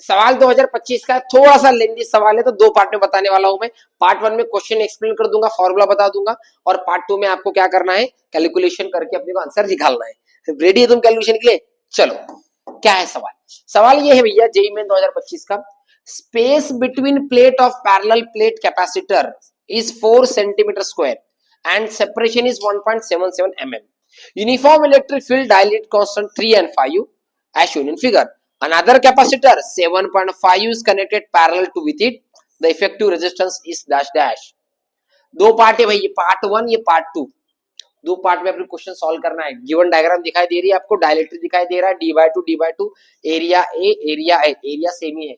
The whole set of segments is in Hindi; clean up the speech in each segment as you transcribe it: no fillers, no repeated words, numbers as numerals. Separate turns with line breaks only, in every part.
सवाल 2025 का थोड़ा सा लेंदी सवाल है, तो दो पार्ट में बताने वाला हूं मैं। पार्ट 1 में क्वेश्चन एक्सप्लेन कर दूंगा, फॉर्मूला बता दूंगा, और पार्ट 2 में आपको क्या करना है, कैलकुलेशन करके अपने को आंसर निकालना है। रेडी है तुम कैलकुलेशन के लिए? चलो, क्या है सवाल? सवाल ये है भैया, जेईई मेन 2025 का, space between plate of parallel plate capacitor is 4 centimetre square and separation is 1.77 mm. Uniform electric field dielectric constant 3 and 5 as shown in figure. Another capacitor 7.5 is connected parallel to with it. The effective resistance is dash dash. दो पार्ट है भाई, ये पार्ट 1, ये पार्ट 2। दो पार्ट में अपने क्वेश्चन सॉल्व करना है। गिवन डायग्राम दिखाई दे रही है आपको, डायलेक्ट्रिक दिखाई दे रहा है, d/2 एरिया ए एरिया है, एरिया सेम ही है,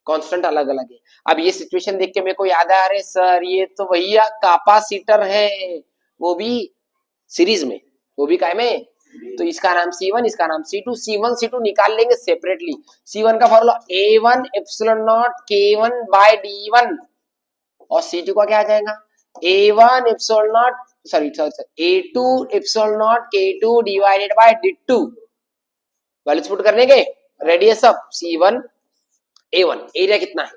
कांस्टेंट अलग अलग है। अब ये सिचुएशन देख के मेरे को याद आ रहा है, सर ये तो भैया कैपेसिटर है, वो भी सीरीज में, वो भी काय में, तो इसका नाम C1, इसका नाम C2। C1 C2 निकाल लेंगे सेपरेटली। C1 का formula A1 epsilon not K1 bye D1, और C2 का क्या आ जाएगा, A1 epsilon not A2 epsilon not K2 divided by D2। Values put करने के, radius of C1 A1, area कितना है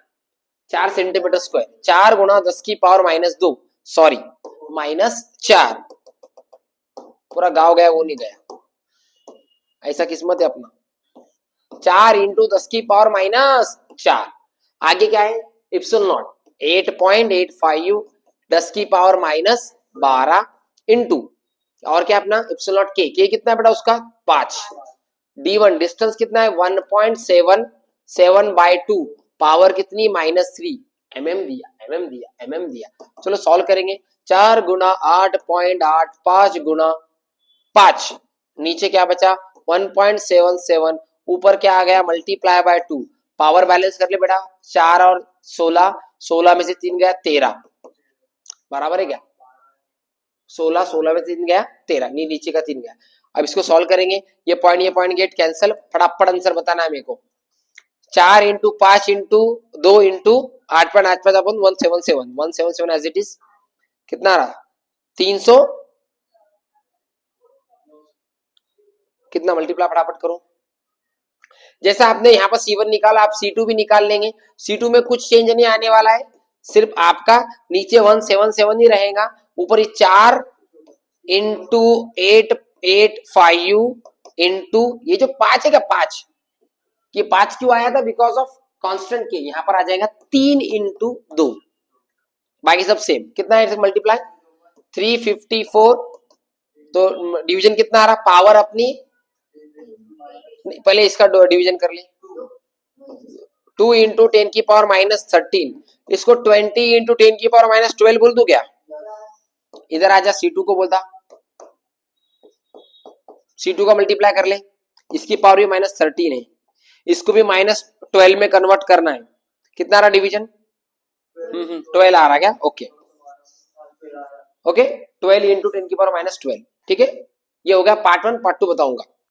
4 सेंटीमीटर स्क्वायर, 4 गुणा 10 की पावर -2, सॉरी -4, पूरा गाँव गया वो नहीं गया, ऐसा किस्मत है अपना। 4 इंटू 10 की पावर -4, आगे क्या है, एप्सिलॉन नॉट 8.85 10 की पावर -12 इंटू, और क्या अपना एप्सिलॉन नॉट के कितना है बेटा उसका 5, D1 डिस्टेंस कितना है 1.77/2, पावर कितनी -3, mm दिया। चलो सॉल्व करेंगे। 4 गुना 8.85 गुना 5, नीचे क्या बचा 1.77, ऊपर क्या आ गया मल्टीप्लाई बाय 2, पावर बैलेंस कर ले बेटा, 4 और 16, 16 में से 3 गया 13, बराबर है क्या, 16 में से 3 गया 13, नीचे का 3 गया। अब इसको सॉल्व करेंगे, ये पॉइंट गेट कैंसिल, फटाफट आंसर बताना है मेरे को। 4 इंटू 5 इंटू 2 इंटू 8.85 अपन 177 एज इट इज, कितना रहा 300, कितना मल्टीप्लाई फटाफट करो। जैसा आपने यहाँ पर C1 निकाला, आप C2 भी निकाल लेंगे। C2 में कुछ चेंज नहीं आने वाला है, सिर्फ आपका नीचे 177 ही रहेगा, ऊपर ही 4 इंटू 885 इंटू ये जो 5 है क्या 5, ये 5 क्यों आया था, बिकॉज ऑफ कांस्टेंट के, यहाँ पर आ जाएगा 3 इंटू 2, बाकी सब सेम। कितना है मल्टीप्लाई 354, तो डिवीजन कितना आ रहा, पावर अपनी, पहले इसका डिवीजन कर ले, 2 इंटू 10 की पावर -13, इसको 20 इंटू 10 की पावर -12 बोल दूं क्या, इधर आजा C2 को बोलता, C2 का मल्टीप्लाई कर ले, इसकी पावर भी -13 है, इसको भी -12 में कन्वर्ट करना है, कितना रहा डिवीजन 12 आ रहा क्या, ओके 12 इंटू 10 की पावर -12, ठीक है। ये हो गया पार्ट 1, पार्ट 2 बताऊंगा।